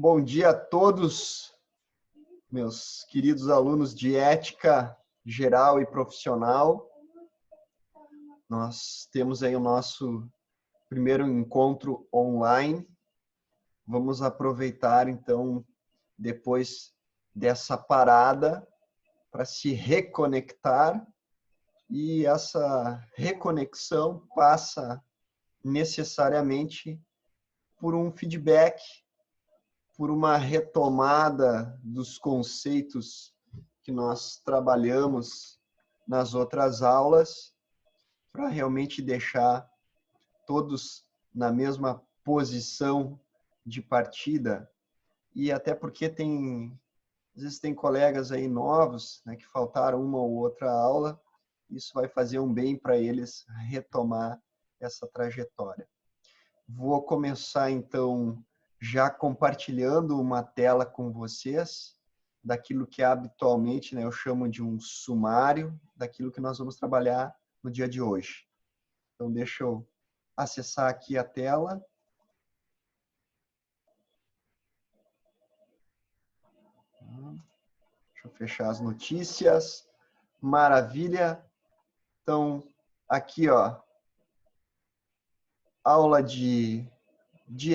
Bom dia a todos, meus queridos alunos de ética geral e profissional. Nós temos aí o nosso primeiro encontro online. Vamos aproveitar, então, depois dessa parada, para se reconectar. E essa reconexão passa necessariamente por um feedback, por uma retomada dos conceitos que nós trabalhamos nas outras aulas, para realmente deixar todos na mesma posição de partida. E até porque às vezes tem colegas aí novos, né, que faltaram uma ou outra aula, isso vai fazer um bem para eles retomar essa trajetória. Vou começar, então, já compartilhando uma tela com vocês, daquilo que habitualmente, né, eu chamo de um sumário, daquilo que nós vamos trabalhar no dia de hoje. Então, deixa eu acessar aqui a tela. Deixa eu fechar as notícias. Maravilha. Então, aqui, ó, aula de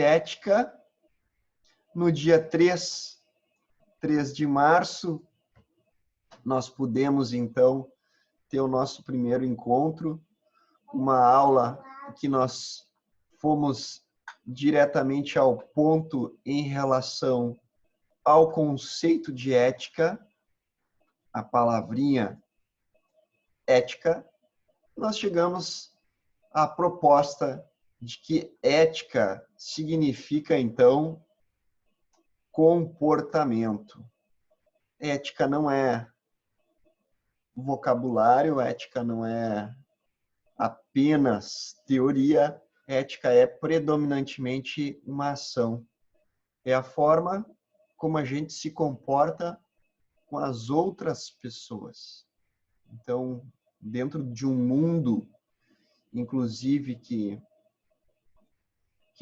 ética, no dia 3 de março, nós pudemos, então, ter o nosso primeiro encontro, uma aula que nós fomos diretamente ao ponto em relação ao conceito de ética, a palavrinha ética. Nós chegamos à proposta de que ética significa, então, comportamento. Ética não é vocabulário, ética não é apenas teoria, ética é predominantemente uma ação. É a forma como a gente se comporta com as outras pessoas. Então, dentro de um mundo, inclusive, que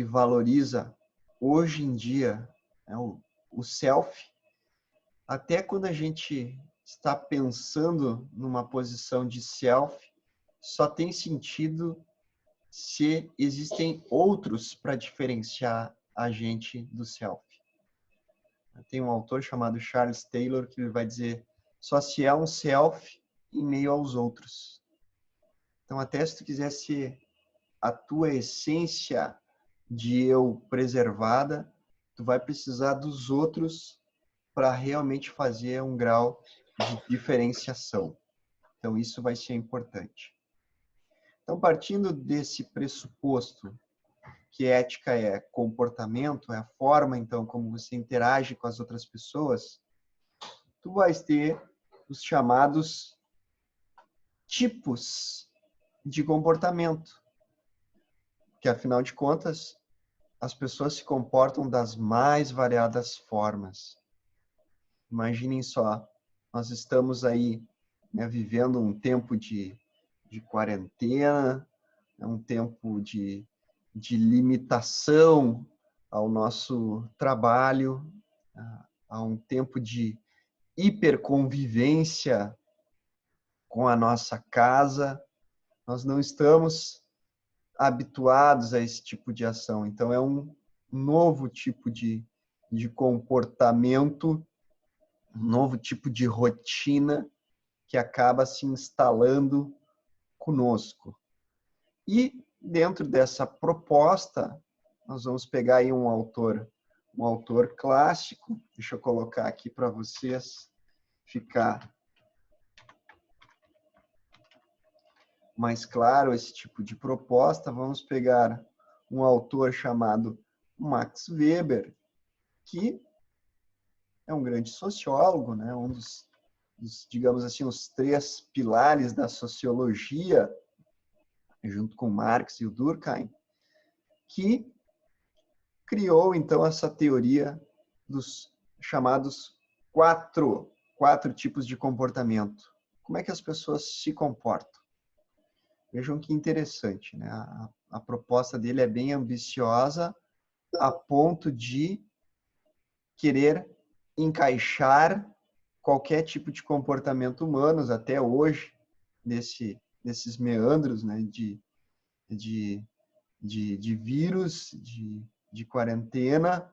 valoriza hoje em dia, né, o self, até quando a gente está pensando numa posição de self, só tem sentido se existem outros para diferenciar a gente do self. Tem um autor chamado Charles Taylor que ele vai dizer: só se é um self em meio aos outros. Então, até se tu quisesse a tua essência de eu preservada, tu vai precisar dos outros para realmente fazer um grau de diferenciação. Então, isso vai ser importante. Então, partindo desse pressuposto que ética é comportamento, é a forma, então, como você interage com as outras pessoas, tu vais ter os chamados tipos de comportamento, que, afinal de contas, as pessoas se comportam das mais variadas formas. Imaginem só, nós estamos aí, né, vivendo um tempo de quarentena, um tempo de limitação ao nosso trabalho, a um tempo de hiperconvivência com a nossa casa. Nós não estamos habituados a esse tipo de ação. Então, é um novo tipo de comportamento, um novo tipo de rotina que acaba se instalando conosco. E dentro dessa proposta, nós vamos pegar aí um autor clássico. Deixa eu colocar aqui para vocês ficar mais claro esse tipo de proposta. Vamos pegar um autor chamado Max Weber, que é um grande sociólogo, né? Um dos, digamos assim, os 3 pilares da sociologia, junto com Marx e o Durkheim, que criou, então, essa teoria dos chamados quatro tipos de comportamento. Como é que as pessoas se comportam? Vejam que interessante, né? A proposta dele é bem ambiciosa, a ponto de querer encaixar qualquer tipo de comportamento humano, até hoje, nesses meandros, né, de vírus, de quarentena,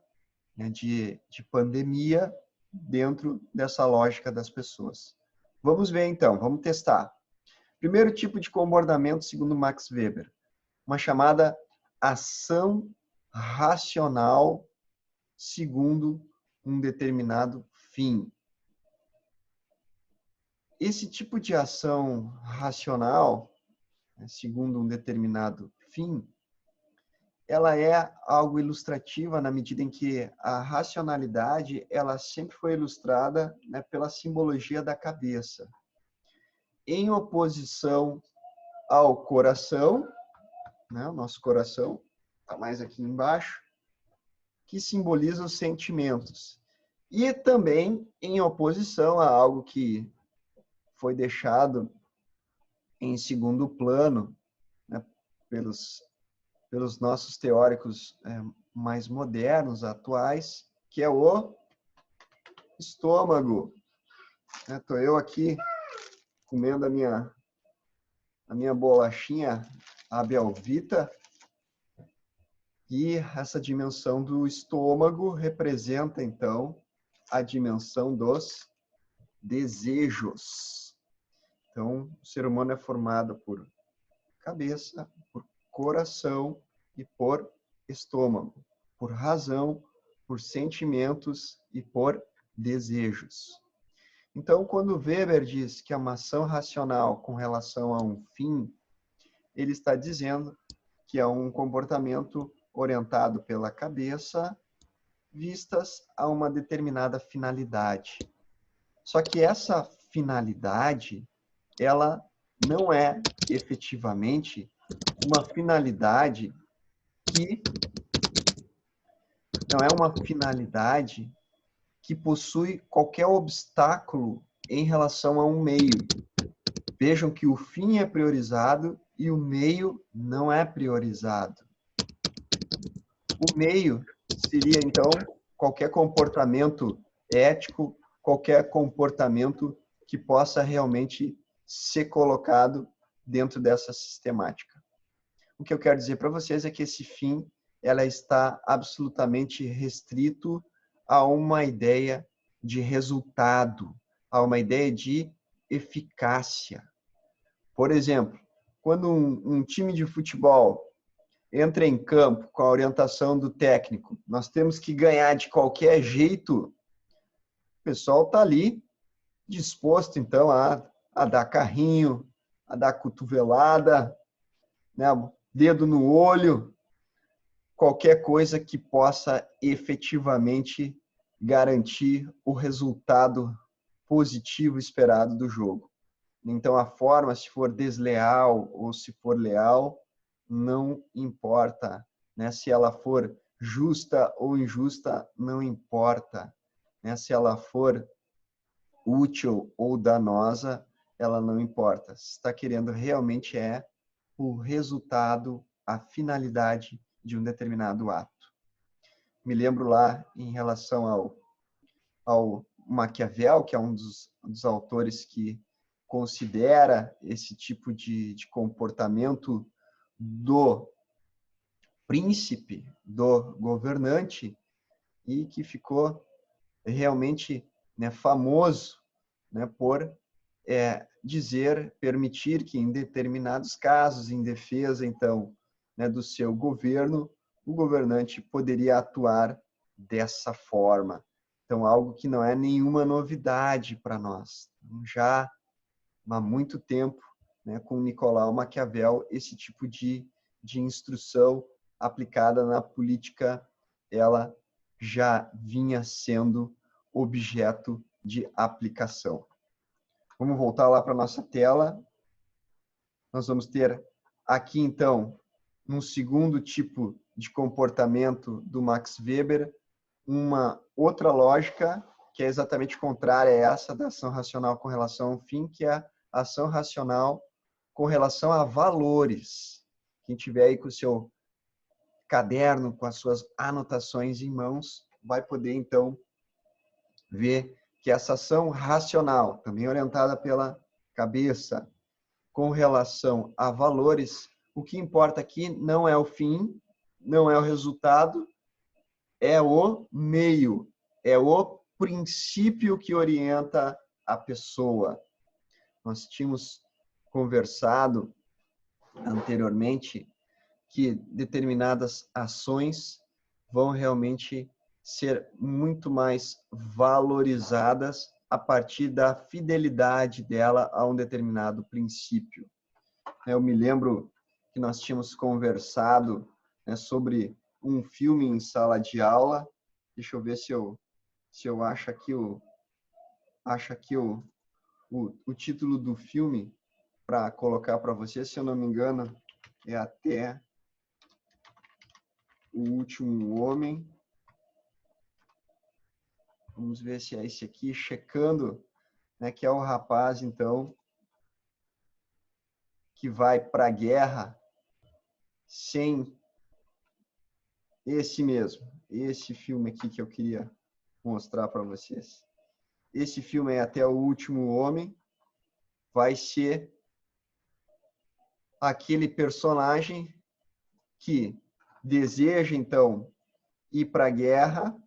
né, de pandemia, dentro dessa lógica das pessoas. Vamos ver então, vamos testar. Primeiro tipo de comportamento, segundo Max Weber, uma chamada ação racional segundo um determinado fim. Esse tipo de ação racional, segundo um determinado fim, ela é algo ilustrativa na medida em que a racionalidade ela sempre foi ilustrada, né, pela simbologia da cabeça, em oposição ao coração, né, o nosso coração está mais aqui embaixo, que simboliza os sentimentos, e também em oposição a algo que foi deixado em segundo plano, né, pelos nossos teóricos mais modernos, atuais, que é o estômago. Estou eu aqui comendo a minha bolachinha Abelvita, e essa dimensão do estômago representa, então, a dimensão dos desejos. Então, o ser humano é formado por cabeça, por coração e por estômago, por razão, por sentimentos e por desejos. Então, quando Weber diz que é uma ação racional com relação a um fim, ele está dizendo que é um comportamento orientado pela cabeça, vistas a uma determinada finalidade. Só que essa finalidade, ela não é efetivamente uma finalidade que possui qualquer obstáculo em relação a um meio. Vejam que o fim é priorizado e o meio não é priorizado. O meio seria, então, qualquer comportamento ético, qualquer comportamento que possa realmente ser colocado dentro dessa sistemática. O que eu quero dizer para vocês é que esse fim ela está absolutamente restrito a uma ideia de resultado, a uma ideia de eficácia. Por exemplo, quando um time de futebol entra em campo com a orientação do técnico, nós temos que ganhar de qualquer jeito, o pessoal está ali disposto, então, a dar carrinho, a dar cotovelada, né, dedo no olho, qualquer coisa que possa efetivamente garantir o resultado positivo esperado do jogo. Então, a forma, se for desleal ou se for leal, não importa, né? Se ela for justa ou injusta, não importa, né? Se ela for útil ou danosa, ela não importa. Se está querendo realmente é o resultado, a finalidade de um determinado ato. Me lembro lá em relação ao Maquiavel, que é um dos autores que considera esse tipo de comportamento do príncipe, do governante, e que ficou realmente, né, famoso, né, por permitir que em determinados casos, em defesa, então, né, do seu governo, o governante poderia atuar dessa forma. Então, algo que não é nenhuma novidade para nós. Já há muito tempo, né, com Nicolau Maquiavel, esse tipo de instrução aplicada na política, ela já vinha sendo objeto de aplicação. Vamos voltar lá para a nossa tela. Nós vamos ter aqui, então, um segundo tipo de comportamento do Max Weber, uma outra lógica que é exatamente contrária a essa da ação racional com relação ao fim, que é a ação racional com relação a valores. Quem tiver aí com o seu caderno, com as suas anotações em mãos, vai poder, então, vê que essa ação racional, também orientada pela cabeça, com relação a valores, o que importa aqui não é o fim, não é o resultado, é o meio, é o princípio que orienta a pessoa. Nós tínhamos conversado anteriormente que determinadas ações vão realmente ser muito mais valorizadas a partir da fidelidade dela a um determinado princípio. Eu me lembro que nós tínhamos conversado, né, sobre um filme em sala de aula. Deixa eu ver se eu acho aqui o título do filme para colocar para você. Se eu não me engano, é Até o Último Homem. Vamos ver se é esse aqui, checando, né, que é o rapaz, então, que vai para a guerra sem esse mesmo. Esse filme aqui que eu queria mostrar para vocês. Esse filme é Até o Último Homem. Vai ser aquele personagem que deseja, então, ir para a guerra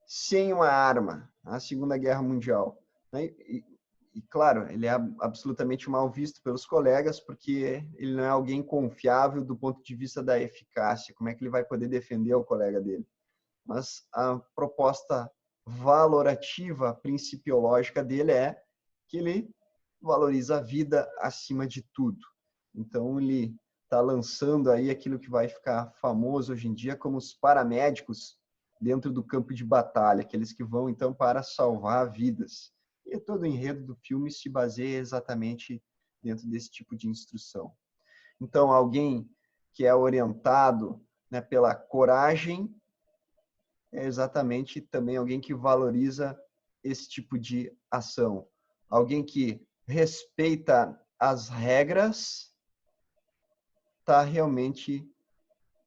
sem uma arma, a Segunda Guerra Mundial. E, claro, ele é absolutamente mal visto pelos colegas, porque ele não é alguém confiável do ponto de vista da eficácia. Como é que ele vai poder defender o colega dele? Mas a proposta valorativa, principiológica dele é que ele valoriza a vida acima de tudo. Então, ele está lançando aí aquilo que vai ficar famoso hoje em dia como os paramédicos dentro do campo de batalha, aqueles que vão, então, para salvar vidas. E todo o enredo do filme se baseia exatamente dentro desse tipo de instrução. Então, alguém que é orientado, né, pela coragem é exatamente também alguém que valoriza esse tipo de ação. Alguém que respeita as regras está realmente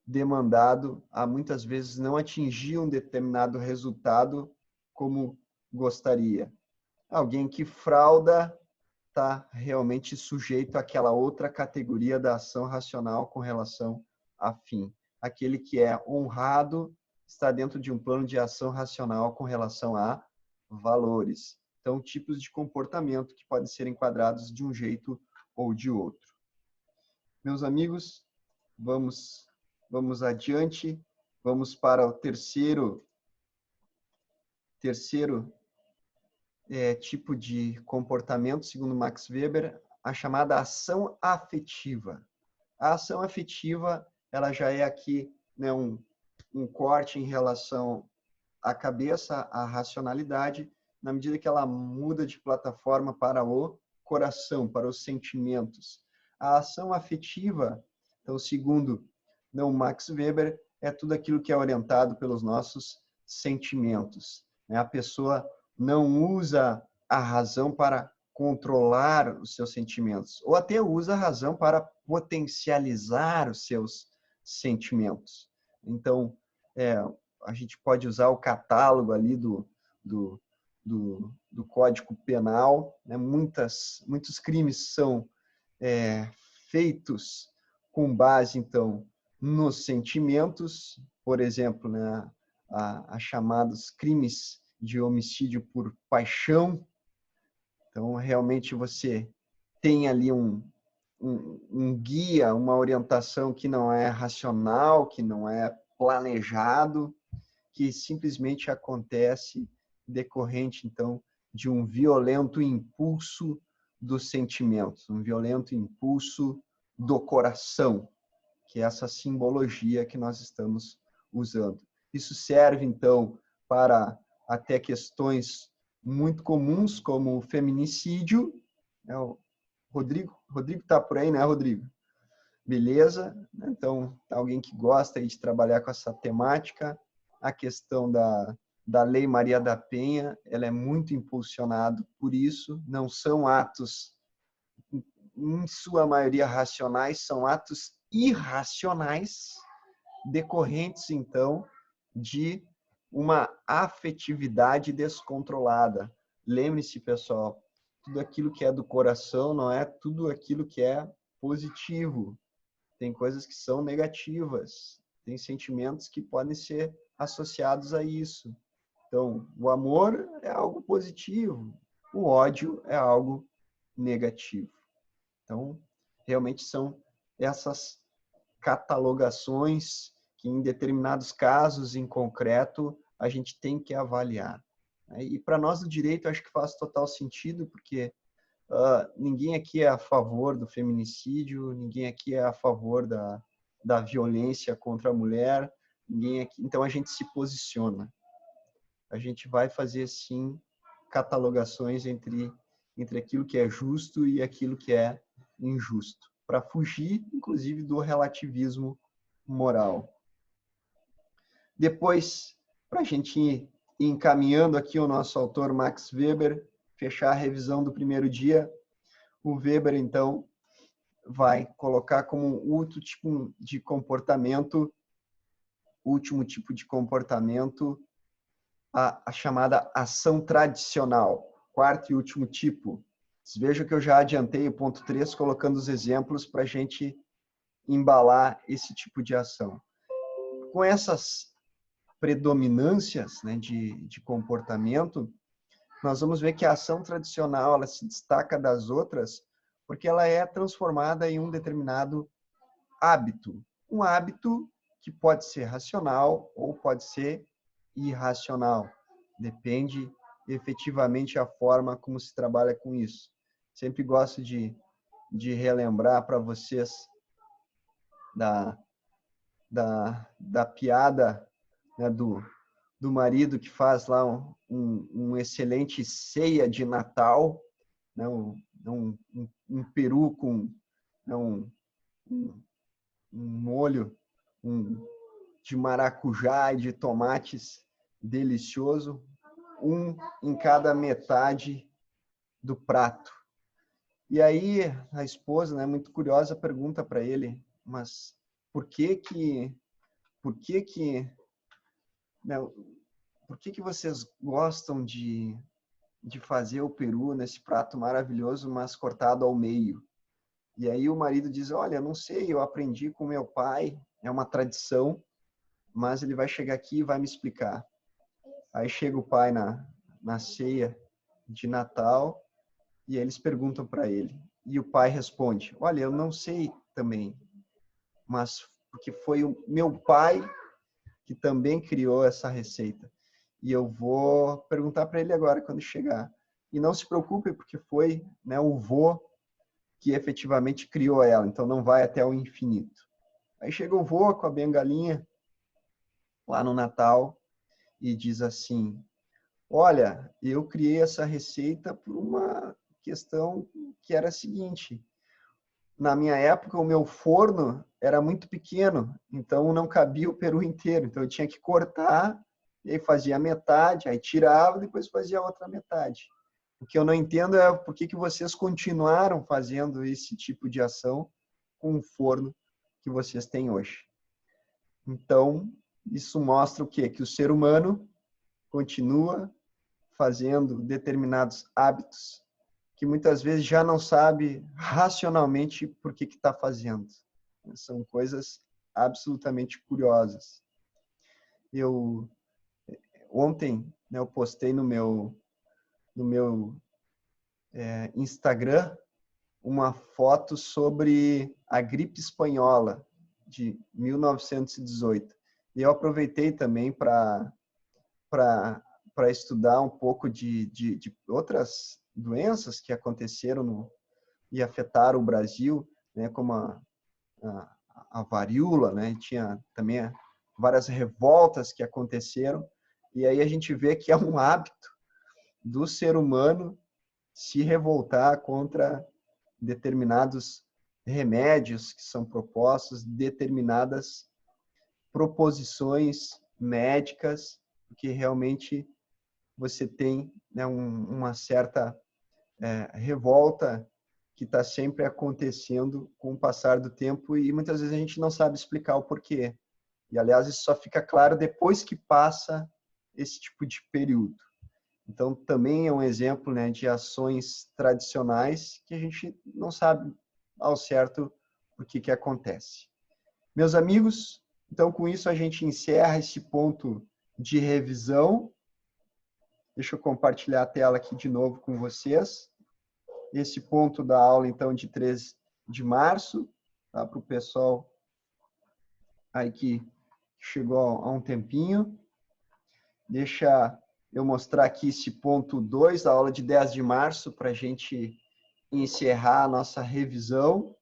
demandado a muitas vezes não atingir um determinado resultado como gostaria. Alguém que frauda está realmente sujeito àquela outra categoria da ação racional com relação a fim. Aquele que é honrado está dentro de um plano de ação racional com relação a valores. Então, tipos de comportamento que podem ser enquadrados de um jeito ou de outro. Meus amigos, vamos adiante. Vamos para o terceiro tipo de comportamento, segundo Max Weber, a chamada ação afetiva. A ação afetiva, ela já é aqui, né, um corte em relação à cabeça, à racionalidade, na medida que ela muda de plataforma para o coração, para os sentimentos. A ação afetiva, então, segundo não Max Weber, é tudo aquilo que é orientado pelos nossos sentimentos. A pessoa não usa a razão para controlar os seus sentimentos, ou até usa a razão para potencializar os seus sentimentos. Então, a gente pode usar o catálogo ali do Código Penal, né? Muitos crimes são feitos com base, então, nos sentimentos, por exemplo, né, a chamados crimes de homicídio por paixão. Então, realmente, você tem ali um guia, uma orientação que não é racional, que não é planejado, que simplesmente acontece decorrente, então, de um violento impulso dos sentimentos, um violento impulso do coração, que é essa simbologia que nós estamos usando. Isso serve, então, para até questões muito comuns, como o feminicídio. O Rodrigo está por aí, né, Rodrigo? Beleza? Então, alguém que gosta de trabalhar com essa temática. A questão da Lei Maria da Penha, ela é muito impulsionada por isso. Não são atos, em sua maioria, racionais, são atos irracionais, decorrentes, então, de uma afetividade descontrolada. Lembre-se, pessoal, tudo aquilo que é do coração não é tudo aquilo que é positivo. Tem coisas que são negativas, tem sentimentos que podem ser associados a isso. Então, o amor é algo positivo, o ódio é algo negativo. Então, realmente são essas catalogações que, em determinados casos, em concreto, a gente tem que avaliar. E para nós do direito, acho que faz total sentido, porque ninguém aqui é a favor do feminicídio, ninguém aqui é a favor da violência contra a mulher, ninguém aqui, então a gente se posiciona. A gente vai fazer, sim, catalogações entre aquilo que é justo e aquilo que é injusto, para fugir, inclusive, do relativismo moral. Depois, para a gente ir encaminhando aqui o nosso autor Max Weber, fechar a revisão do primeiro dia, o Weber, então, vai colocar como último tipo de comportamento, a chamada ação tradicional, quarto e último tipo. Veja que eu já adiantei o ponto 3, colocando os exemplos para a gente embalar esse tipo de ação. Com essas predominâncias, né, de comportamento, nós vamos ver que a ação tradicional ela se destaca das outras porque ela é transformada em um determinado hábito. Um hábito que pode ser racional ou pode ser irracional. Depende efetivamente a forma como se trabalha com isso. Sempre gosto de relembrar para vocês da piada, né, do marido que faz lá um excelente ceia de Natal, né, um peru com, né, um molho de maracujá e de tomates delicioso, um em cada metade do prato. E aí a esposa, né, muito curiosa, pergunta para ele, mas por que vocês gostam de fazer o peru nesse prato maravilhoso, mas cortado ao meio? E aí o marido diz, olha, não sei, eu aprendi com meu pai, é uma tradição, mas ele vai chegar aqui e vai me explicar. Aí chega o pai na ceia de Natal e eles perguntam para ele. E o pai responde, olha, eu não sei também, mas porque foi o meu pai que também criou essa receita. E eu vou perguntar para ele agora quando chegar. E não se preocupe, porque foi, né, o vô que efetivamente criou ela, então não vai até o infinito. Aí chega o vô com a bengalinha lá no Natal e diz assim, olha, eu criei essa receita por uma questão que era a seguinte, na minha época o meu forno era muito pequeno, então não cabia o peru inteiro, então eu tinha que cortar, e aí fazia a metade, aí tirava, depois fazia a outra metade. O que eu não entendo é por que vocês continuaram fazendo esse tipo de ação com o forno que vocês têm hoje. Então, isso mostra o quê? Que o ser humano continua fazendo determinados hábitos que muitas vezes já não sabe racionalmente por que está fazendo. São coisas absolutamente curiosas. Ontem, né, eu postei no meu Instagram uma foto sobre a gripe espanhola de 1918. E eu aproveitei também para estudar um pouco de outras doenças que aconteceram e afetaram o Brasil, né, como a varíola, né, tinha também várias revoltas que aconteceram, e aí a gente vê que é um hábito do ser humano se revoltar contra determinados remédios que são propostos, determinadas proposições médicas, porque realmente você tem, né, uma certa revolta que está sempre acontecendo com o passar do tempo e muitas vezes a gente não sabe explicar o porquê. E, aliás, isso só fica claro depois que passa esse tipo de período. Então, também é um exemplo, né, de ações tradicionais que a gente não sabe ao certo o que acontece. Meus amigos, então com isso a gente encerra esse ponto de revisão. Deixa eu compartilhar a tela aqui de novo com vocês. Esse ponto da aula, então, de 3 de março, tá? Para o pessoal aí que chegou há um tempinho. Deixa eu mostrar aqui esse ponto 2 da aula de 10 de março para a gente encerrar a nossa revisão,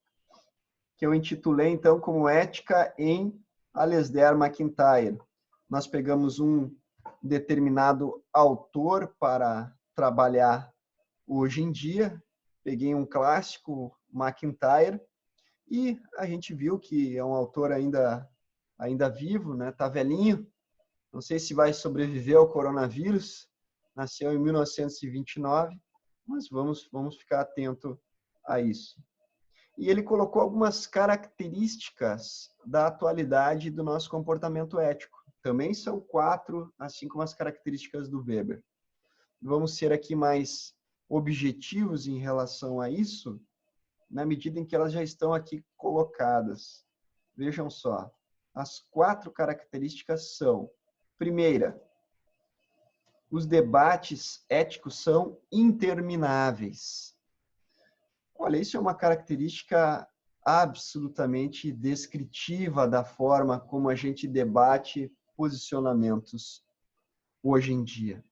que eu intitulei, então, como Ética em Alasdair MacIntyre. Nós pegamos um determinado autor para trabalhar hoje em dia, peguei um clássico, MacIntyre, e a gente viu que é um autor ainda vivo, né? Tá velhinho, não sei se vai sobreviver ao coronavírus, nasceu em 1929, mas vamos ficar atento a isso. E ele colocou algumas características da atualidade do nosso comportamento ético. Também são 4, assim como as características do Weber. Vamos ser aqui mais objetivos em relação a isso, na medida em que elas já estão aqui colocadas. Vejam só, as 4 características são: primeira, os debates éticos são intermináveis. Olha, isso é uma característica absolutamente descritiva da forma como a gente debate posicionamentos hoje em dia.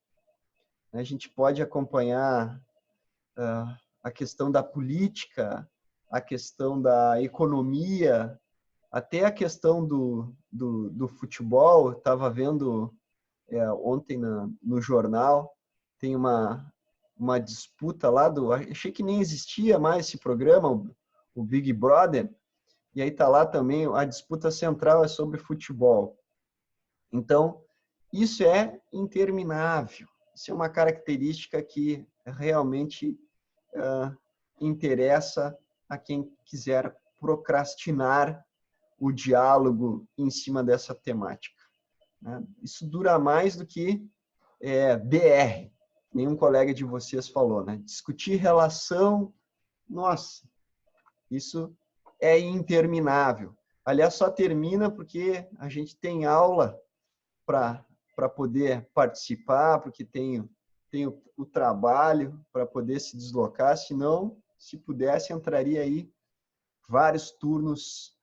A gente pode acompanhar a questão da política, a questão da economia, até a questão do futebol. Estava vendo ontem no jornal, tem uma disputa lá achei que nem existia mais esse programa, o Big Brother, e aí está lá também, a disputa central é sobre futebol. Então, isso é interminável. Isso é uma característica que realmente interessa a quem quiser procrastinar o diálogo em cima dessa temática. Isso dura mais do que DR. Nenhum colega de vocês falou, né? Discutir relação, nossa, isso é interminável. Aliás, só termina porque a gente tem aula para poder participar, porque tem o trabalho para poder se deslocar, senão, se pudesse, entraria aí vários turnos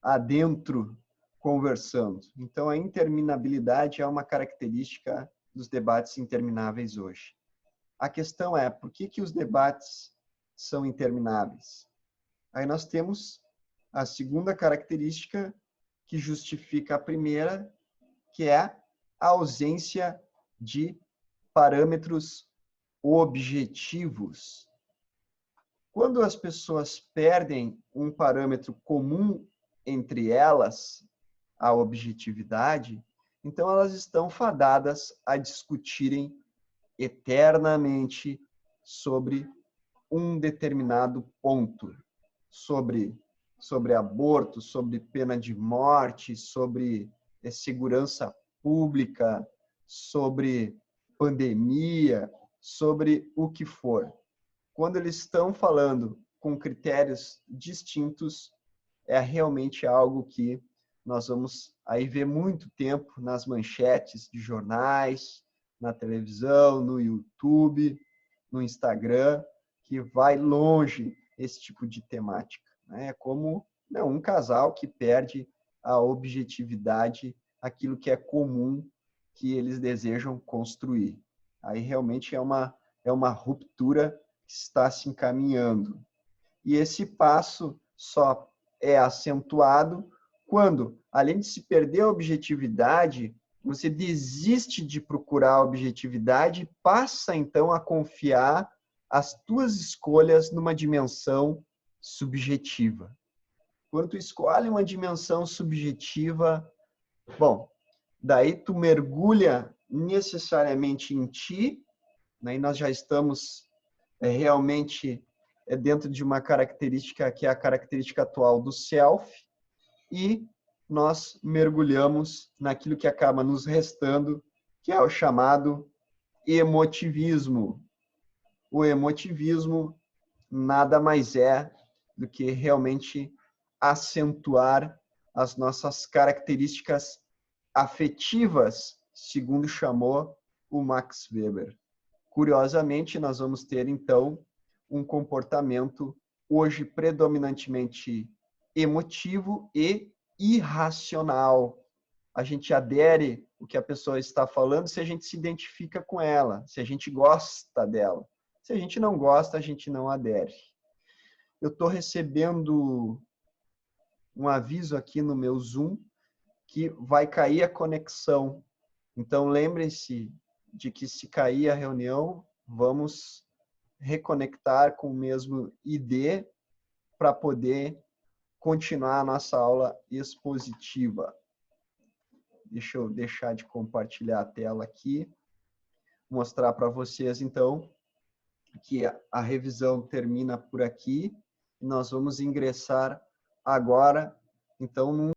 adentro conversando. Então, a interminabilidade é uma característica dos debates intermináveis hoje. A questão é, por que os debates são intermináveis? Aí nós temos a segunda característica que justifica a primeira, que é a ausência de parâmetros objetivos. Quando as pessoas perdem um parâmetro comum entre elas, a objetividade, então elas estão fadadas a discutirem eternamente sobre um determinado ponto, sobre aborto, sobre pena de morte, sobre segurança pública, sobre pandemia, sobre o que for. Quando eles estão falando com critérios distintos, é realmente algo que nós vamos aí ver muito tempo nas manchetes de jornais, na televisão, no YouTube, no Instagram, que vai longe esse tipo de temática. É como um casal que perde a objetividade, aquilo que é comum que eles desejam construir. Aí realmente é uma ruptura que está se encaminhando. E esse passo só é acentuado quando, além de se perder a objetividade, você desiste de procurar a objetividade e passa, então, a confiar as tuas escolhas numa dimensão subjetiva. Quando tu escolhe uma dimensão subjetiva, bom, daí tu mergulha necessariamente em ti, né? E nós já estamos realmente dentro de uma característica que é a característica atual do self, e nós mergulhamos naquilo que acaba nos restando, que é o chamado emotivismo. O emotivismo nada mais é do que realmente acentuar as nossas características afetivas, segundo chamou o Max Weber. Curiosamente, nós vamos ter, então, um comportamento hoje predominantemente emotivo e irracional. A gente adere o que a pessoa está falando se a gente se identifica com ela, se a gente gosta dela. Se a gente não gosta, a gente não adere. Eu estou recebendo um aviso aqui no meu Zoom que vai cair a conexão. Então, lembrem-se de que se cair a reunião, vamos reconectar com o mesmo ID para poder continuar a nossa aula expositiva. Deixa eu deixar de compartilhar a tela aqui, mostrar para vocês, então, que a revisão termina por aqui. E nós vamos ingressar agora, então, num